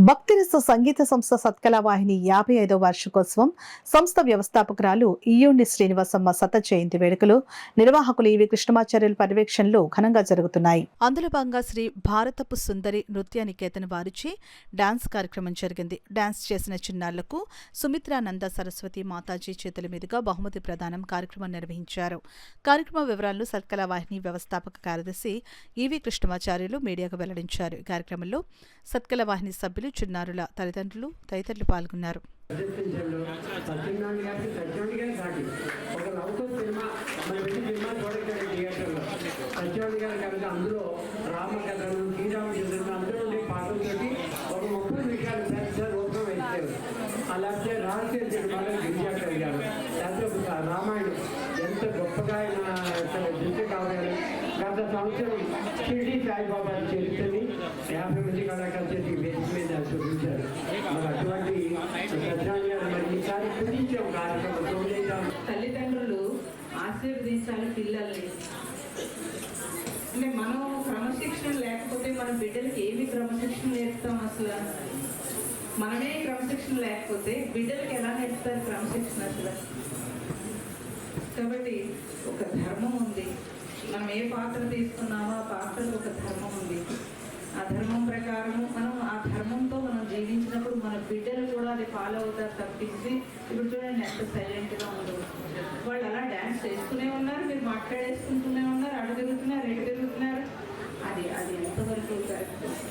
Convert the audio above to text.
భక్తిరస సంగీత సంస్థ సత్కళవాహిని 55వ వార్షికోత్సవం సంస్థ వ్యవస్థాపకురాలు ఇయ్యూండి శ్రీనివాసమ్మ శత జయంతి వేడుకలు నిర్వాహకులు ఈవి కృష్ణమాచార్యుల పర్యవేక్షణలో ఘనంగా జరుగుతున్నాయి. అందులో భాగంగా శ్రీ భారతపు సుందరి నృత్య నికేతన్ వారిచే డాన్స్ కార్యక్రమం జరిగింది. డాన్స్ చేసిన చిన్నారులకు సుమిత్రానంద సరస్వతి మాతాజీ చేతుల మీదుగా బహుమతి ప్రదానం కార్యక్రమం నిర్వహించారు. కార్యక్రమ వివరాలను సత్కళవాహిని వ్యవస్థాపక కార్యదర్శి ఈవి కృష్ణమాచార్యులు మీడియాకు వెల్లడించారు. ఈ కార్యక్రమంలో సత్కళవాహిని సభ్యులు, చిన్నారుల తల్లిదండ్రులు తదితరులు పాల్గొన్నారు. అలాగే రాజకీయ సినిమాలో గిరిజాకర్ గారు రామాయణం ఎంత గొప్పగా దృష్టి కావాలి. గత సంవత్సరం షిరిడి సాయిబాబా చరిత్రని 50 మంది కళాకారుల చేతికి వేదిక మీద చూపించారు. మరి అటువంటి మరి ఈసారి కుదించే కార్యక్రమం తల్లిదండ్రులు ఆశీర్వదించాలి పిల్లల్ని. అంటే మనం క్రమశిక్షణ లేకపోతే మన బిడ్డలకి ఏమి క్రమశిక్షణ నేర్పుతాం? అసలు మనమే క్రమశిక్షణ లేకపోతే బిడ్డలకి ఎలా నేర్పుతారు క్రమశిక్షణ? అసలు కాబట్టి ఒక ధర్మం ఉంది. మనం ఏ పాత్ర తీసుకున్నామో ఆ పాత్రకు ఒక ధర్మం ఉంది. ఆ ధర్మం ప్రకారం మనం ఆ ధర్మంతో మనం జీవించినప్పుడు మన బిడ్డలు కూడా అది ఫాలో అవుతారు తప్పించి. ఇప్పుడు చూడండి ఎంత సైలెంట్గా ఉండదు. వాళ్ళు అలా డ్యాన్స్ చేస్తూనే ఉన్నారు, మీరు మాట్లాడేసుకుంటూనే ఉన్నారు, అడు తిరుగుతున్నారు, ఎటు తిరుగుతున్నారు. అది ఎంతవరకు కరెక్ట్?